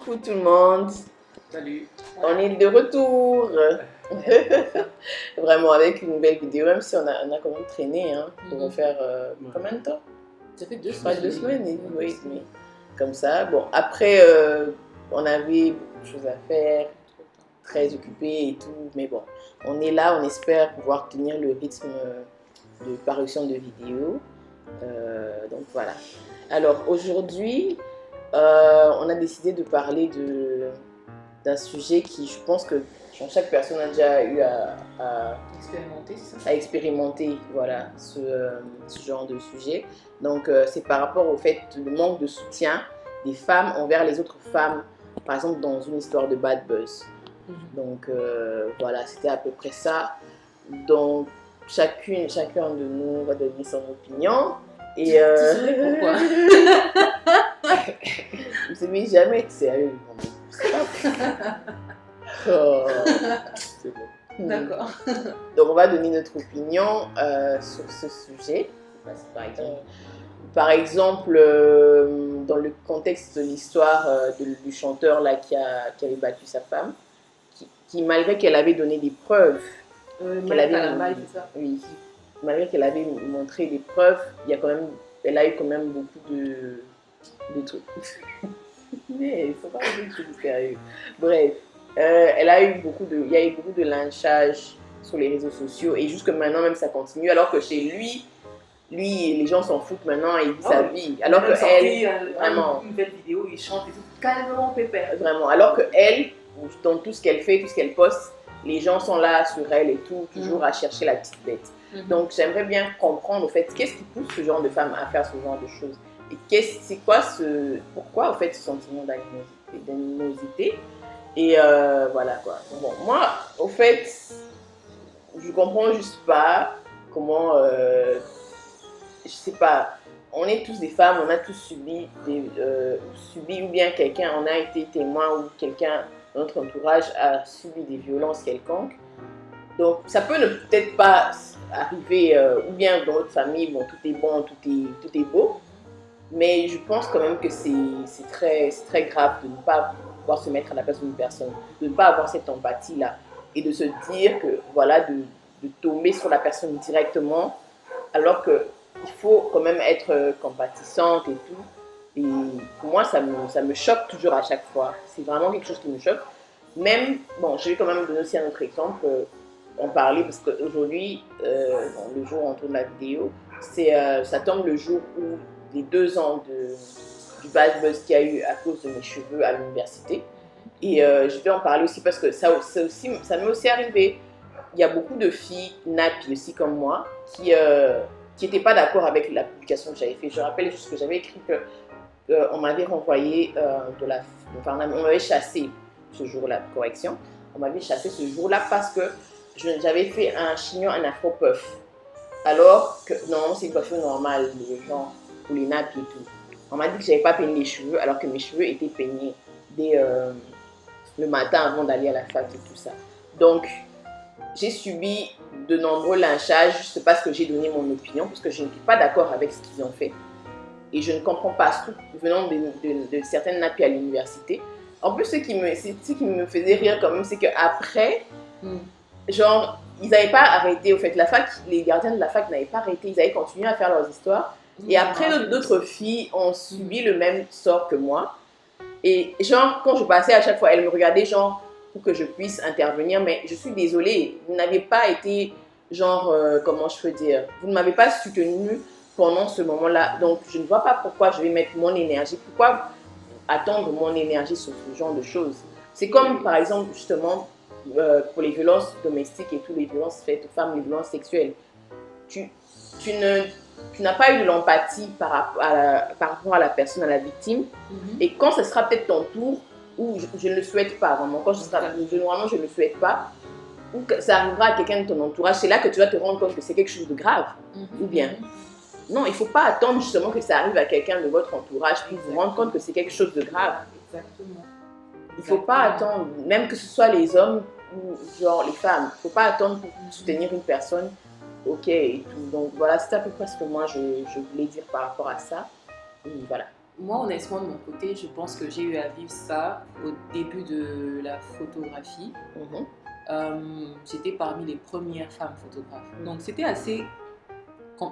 Coucou tout le monde. Salut. On est de retour. Vraiment avec une nouvelle vidéo, même si on a quand même traîné pour refaire combien de temps? Ça fait 2 Pas semaines. 2 semaines, oui, mais comme ça. Bon, après, on avait beaucoup de choses à faire, très occupés et tout, mais bon, on est là, on espère pouvoir tenir le rythme de parution de vidéos. Donc voilà. Alors aujourd'hui, on a décidé de parler d'un sujet qui, je pense que chaque personne a déjà eu à Expérimenter, c'est ça? à expérimenter, voilà, ce genre de sujet. Donc c'est par rapport au fait du manque de soutien des femmes envers les autres femmes, par exemple dans une histoire de bad buzz. Donc voilà, c'était à peu près ça. Donc chacun de nous va donner son opinion. Et Tu saurais pourquoi? je ne vais jamais être sérieux. Oh, c'est bon. D'accord. Donc on va donner notre opinion sur ce sujet. Par exemple, dans le contexte de l'histoire du chanteur là, qui avait battu sa femme, qui malgré qu'elle avait donné des preuves, malgré qu'elle avait montré des preuves, elle a eu quand même beaucoup de trucs. Mais il faut pas dire que c'est sérieux. Bref, il y a eu beaucoup de lynchage sur les réseaux sociaux et jusque maintenant même ça continue, alors que chez lui les gens s'en foutent maintenant et il vit sa vie. Alors que elle, vraiment, une belle vidéo, il chante et tout, calmement pépère. Vraiment, alors que elle, dans tout ce qu'elle fait, tout ce qu'elle poste, les gens sont là sur elle et tout, toujours à chercher la petite bête. Donc j'aimerais bien comprendre au fait, qu'est-ce qui pousse ce genre de femme à faire ce genre de choses? Et pourquoi au fait ce sentiment d'animosité? Et voilà quoi. Bon, moi, au fait, je comprends juste pas comment, je sais pas, on est tous des femmes, on a tous subi ou bien on a été témoin ou quelqu'un de notre entourage a subi des violences quelconques. Donc ça peut ne peut-être pas arriver, ou bien dans notre famille, bon, tout est bon, tout est beau. Mais je pense quand même que c'est très grave de ne pas pouvoir se mettre à la place d'une personne, de ne pas avoir cette empathie-là et de se dire que, voilà, de tomber sur la personne directement, alors qu'il faut quand même être compatissante et tout. Et pour moi, ça me choque toujours à chaque fois. C'est vraiment quelque chose qui me choque. Même, bon, je vais quand même donner aussi un autre exemple, en parler, parce qu'aujourd'hui, le jour où on tourne la vidéo, ça tombe le jour où les 2 ans du bad buzz qu'il y a eu à cause de mes cheveux à l'université. Et je vais en parler aussi parce que ça m'est aussi arrivé. Il y a beaucoup de filles, nappies aussi comme moi, qui n'étaient pas d'accord avec la publication que j'avais faite. Je rappelle juste que j'avais écrit qu'on m'avait renvoyé on m'avait chassé ce jour-là, correction. On m'avait chassé ce jour-là parce que j'avais fait un chignon, un afro-puff. Alors que normalement c'est une coiffure normale, les gens, pour les nappes et tout. On m'a dit que je n'avais pas peigné les cheveux alors que mes cheveux étaient peignés dès le matin avant d'aller à la fac et tout ça. Donc j'ai subi de nombreux lynchages juste parce que j'ai donné mon opinion, parce que je n'étais pas d'accord avec ce qu'ils ont fait. Et je ne comprends pas, surtout venant de certaines nappies à l'université. En plus, ce qui me faisait rire quand même, c'est qu'après, genre, ils n'avaient pas arrêté, au fait, les gardiens de la fac n'avaient pas arrêté, ils avaient continué à faire leurs histoires. Et après, d'autres filles ont subi le même sort que moi. Et genre, quand je passais à chaque fois, elles me regardaient, genre, pour que je puisse intervenir. Mais je suis désolée, vous n'avez pas été, genre, comment je peux dire, vous ne m'avez pas soutenue pendant ce moment-là. Donc, je ne vois pas pourquoi je vais mettre mon énergie, pourquoi attendre mon énergie sur ce genre de choses. C'est comme, par exemple, justement, pour les violences domestiques et toutes les violences faites aux femmes, les violences sexuelles. Tu n'as pas eu de l'empathie par rapport à la personne, à la victime. Et quand ce sera peut-être ton tour, ou je ne le souhaite pas vraiment, normalement je ne le souhaite pas, ou que ça arrivera à quelqu'un de ton entourage, c'est là que tu vas te rendre compte que c'est quelque chose de grave. Ou bien, non, il ne faut pas attendre justement que ça arrive à quelqu'un de votre entourage pour vous rendre compte que c'est quelque chose de grave. Exactement. Il ne faut pas attendre, même que ce soit les hommes ou genre les femmes, il ne faut pas attendre pour soutenir une personne. Ok, et tout. Donc voilà, c'est à peu près ce que moi je voulais dire par rapport à ça. Et voilà. Moi, honnêtement, de mon côté, je pense que j'ai eu à vivre ça au début de la photographie. J'étais parmi les premières femmes photographes. Donc, c'était assez...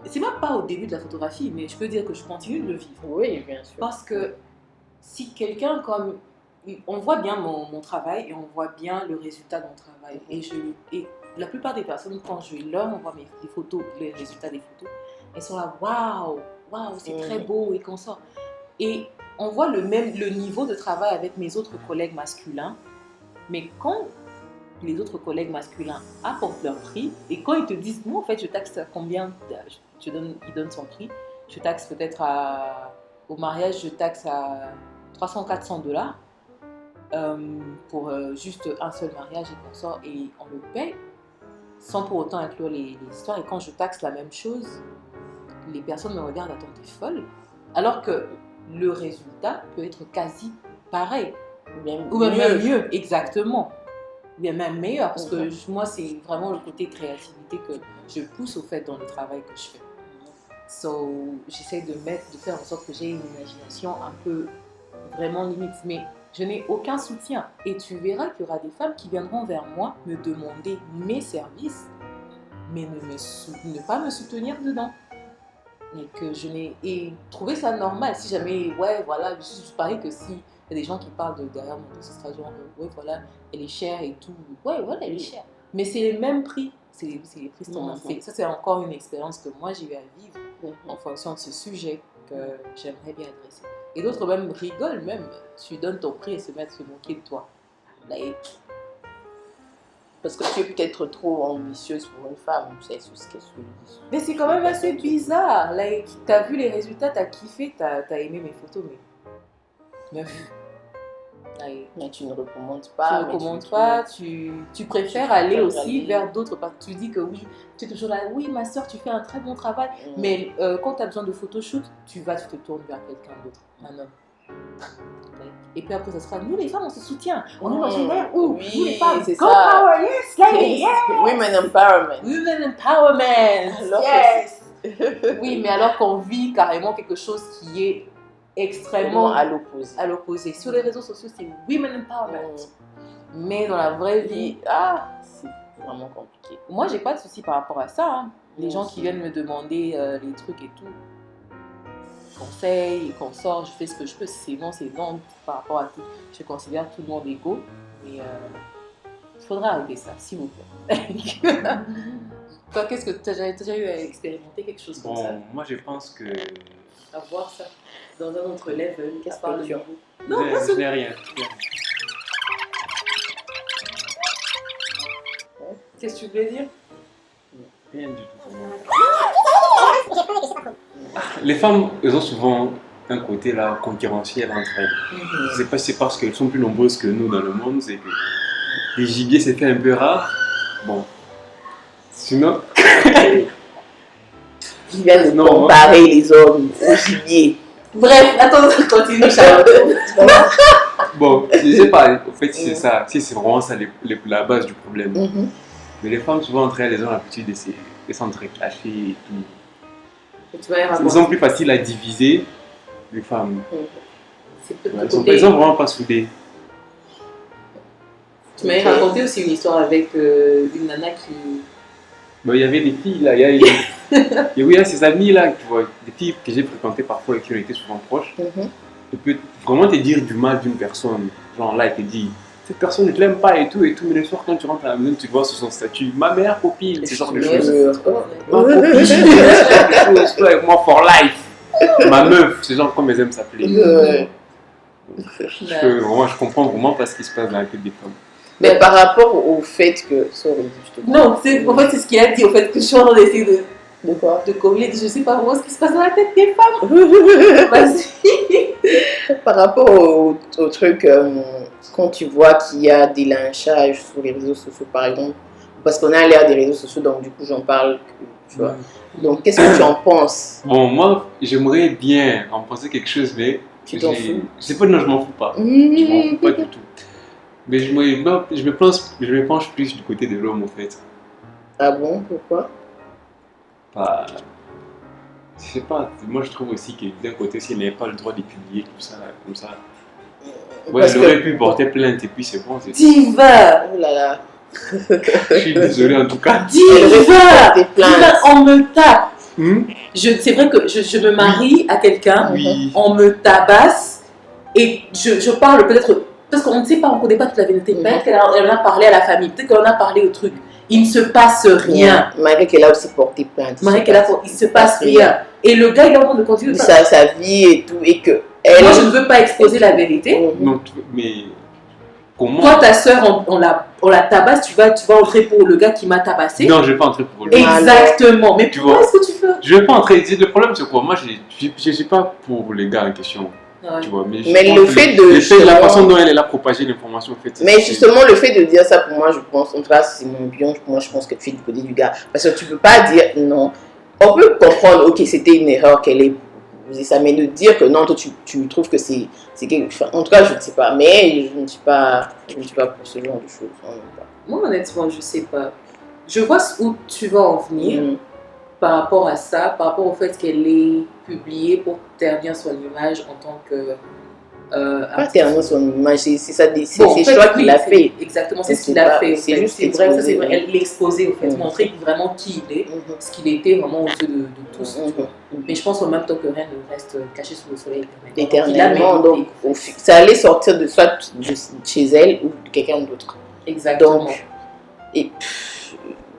C'est même pas au début de la photographie, mais je peux dire que je continue de le vivre. Oui, bien sûr. Parce que si quelqu'un comme... On voit bien mon travail et on voit bien le résultat de mon travail. Et la plupart des personnes, quand je leur envoie les photos, les résultats des photos, elles sont là, waouh, c'est très beau et qu'on sort. Et on voit le niveau de travail avec mes autres collègues masculins. Mais quand les autres collègues masculins apportent leur prix, et quand ils te disent, moi en fait je taxe à combien, ils donnent son prix, je taxe peut-être au mariage, je taxe à $300-400 pour juste un seul mariage et qu'on sort, et on le paie sans pour autant inclure les histoires. Et quand je taxe la même chose, les personnes me regardent, attends, t'es folle, alors que le résultat peut être quasi pareil, ou même mieux, exactement, ou même meilleur, parce que moi c'est vraiment le côté créativité que je pousse au fait dans le travail que je fais. So, j'essaie de faire en sorte que j'ai une imagination un peu vraiment limite, mais je n'ai aucun soutien. Et tu verras qu'il y aura des femmes qui viendront vers moi me demander mes services, mais ne pas me soutenir dedans. Et que et trouver ça normal. Si jamais, ouais, voilà, je parie que si il y a des gens qui parlent derrière mon dossier, genre, ouais, voilà, elle est chère et tout. Ouais, voilà, elle est chère. Mais c'est les mêmes prix. C'est les prix standards. Ça, c'est encore une expérience que moi, j'ai eu à vivre en fonction de ce sujet que j'aimerais bien adresser. Et d'autres même rigolent, même. Tu donnes ton prix et se mettent à se moquer de toi. Like, parce que tu es peut-être trop ambitieuse pour une femme, c'est ce que je dis. Mais c'est quand même assez bizarre. Like, t'as vu les résultats, t'as kiffé, t'as aimé mes photos, mais mais tu ne recommandes pas. Tu ne recommandes pas, tu préfères aller aussi vers d'autres. Parce que tu dis que oui, tu es toujours là, oui, ma soeur, tu fais un très bon travail. Mais quand tu as besoin de photoshoot, tu te tournes vers quelqu'un d'autre, un homme. Et puis après, ça sera nous les femmes, on se soutient. On est dans une ère où nous les femmes, c'est go ça. power, yes, lady, yes. Women empowerment. Women empowerment, yes. Oui, mais alors qu'on vit carrément quelque chose qui est extrêmement à l'opposé. Sur les réseaux sociaux, c'est women empowerment. Mais dans la vraie vie, c'est vraiment compliqué. Moi, j'ai pas de souci par rapport à ça. Hein. Les gens qui viennent me demander les trucs et tout, conseils, qu'on sort, je fais ce que je peux. Si c'est non par rapport à tout. Je considère tout le monde égaux, mais il faudra arrêter ça, s'il vous plaît. Toi, qu'est-ce que tu as déjà eu à expérimenter quelque chose comme ça? Moi, je pense que... À voir ça dans un autre level, qu'est-ce que parle de vous? Non, je n'ai rien. Qu'est-ce que tu voulais dire? Rien du tout. Les femmes, elles ont souvent un côté là concurrentiel entre elles. Je ne sais pas si c'est parce qu'elles sont plus nombreuses que nous dans le monde, c'est que les gibiers s'est fait un peu rare. Bon. Sinon... Qui viennent de comparer les hommes aux gibiers. Bref, attends, continue, Charlotte. Bon, je sais pas, en fait, c'est ça, c'est vraiment ça la base du problème. Mais les femmes, souvent entre elles, elles ont l'habitude de s'entreclasher et tout. Elles sont plus faciles à diviser, les femmes. Elles sont vraiment pas soudées. Tu m'avais raconté aussi une histoire avec une nana qui... Bon, il y avait des filles là, il y a ses amis là, tu vois, des filles que j'ai fréquentées parfois et qui ont été souvent proches. Elle peut vraiment te dire du mal d'une personne. Genre là, elle te dit, cette personne ne te l'aime pas et tout, mais le soir quand tu rentres à la maison, tu vois sur son statut, ma meilleure copine, c'est genre de choses. Ma copine, toi avec moi for life. Ma meuf, c'est genre comme elles aiment s'appeler. Je comprends vraiment pas ce qui se passe dans la tête des femmes. Mais par rapport au fait que... Non, en fait, c'est ce qu'il a dit, au fait, que je suis en train d'essayer de quoi? De combler, je sais pas vraiment ce qui se passe dans la tête des femmes. Vas-y. Par rapport au truc, quand tu vois qu'il y a des lynchages sur les réseaux sociaux, par exemple, parce qu'on a l'ère des réseaux sociaux, donc du coup j'en parle, tu vois. Donc qu'est-ce que tu en penses? Bon, moi, j'aimerais bien en penser quelque chose, mais... Tu t'en fous? Je sais pas, non, je m'en fous pas. Je m'en fous pas du tout. Mais je me penche plus du côté de l'homme, en fait. Ah bon? Pourquoi? Je sais pas, moi je trouve aussi que d'un côté, s'il n'avait pas le droit de publier tout ça, comme ça, ouais, Parce il aurait pu porter plainte et puis c'est bon. Diva! Oh là là. Je suis désolé en tout cas. Diva! Des plaintes. Diva, on me tape! Hmm? C'est vrai que je me marie à quelqu'un, Oui. on me tabasse et je parle peut-être, parce qu'on ne sait pas, on ne connaît pas toute la vérité. Peut-être qu'elle en a parlé à la famille, peut-être qu'elle en a parlé au truc. Il ne se passe rien. Malgré qu'elle a aussi porté plainte. Il ne se passe rien. Et le gars, il est en train de continuer sa vie et tout. Et que elle... Moi, je ne veux pas exposer la vérité. Non, mais comment? Toi, ta soeur, on la tabasse, tu vas entrer pour le gars qui m'a tabassé. Non, je ne vais pas entrer pour lui. Exactement. Mais tu pourquoi vois, est-ce que tu fais? je ne vais pas entrer. Le problème, c'est quoi? Moi, je ne suis pas pour les gars en question. Ouais. Tu vois, mais le fait de la façon dont elle a propagé l'information, en fait. Mais justement, le fait de dire ça, pour moi, je pense, en tout cas, c'est mon bion, moi, je pense que tu es du côté du gars. Parce que tu peux pas dire non. On peut comprendre, ok, c'était une erreur qu'elle ait posé ça, mais de dire que non, toi, tu trouves que c'est quelque chose. En tout cas, je ne sais pas, mais je ne suis pas pour ce genre de choses. Moi, honnêtement, je ne sais pas. Je vois où tu vas en venir. Par rapport à ça, par rapport au fait qu'elle ait publié pour ternir son image en tant que... pas ternir son image, c'est ça, c'est bon, choix qu'il a fait. Exactement, c'est ce qu'il a fait. C'est juste vrai, ça c'est vrai, elle l'exposait au fait, montrer vraiment qui il est, ce qu'il était vraiment aux yeux de tous. Mais je pense qu'en même temps que rien ne reste caché sous le soleil éternellement. Donc, ça allait sortir de soit de chez elle ou de quelqu'un d'autre. Exactement. Donc,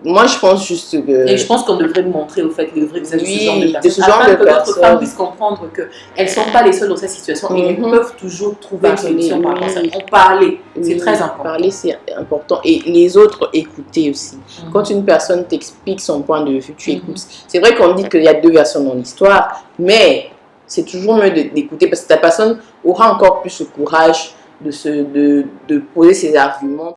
moi, je pense juste que... Et je pense qu'on devrait montrer au fait le vrai visage de ce genre de personnes. Afin que d'autres femmes puissent comprendre qu'elles ne sont pas les seules dans cette situation et elles peuvent toujours trouver une solution par rapport à ça. En parler, c'est très important. Parler, c'est important. Et les autres, écouter aussi. Quand une personne t'explique son point de vue, tu écoutes. C'est vrai qu'on dit qu'il y a deux versions dans l'histoire, mais c'est toujours mieux d'écouter parce que ta personne aura encore plus le courage de poser ses arguments.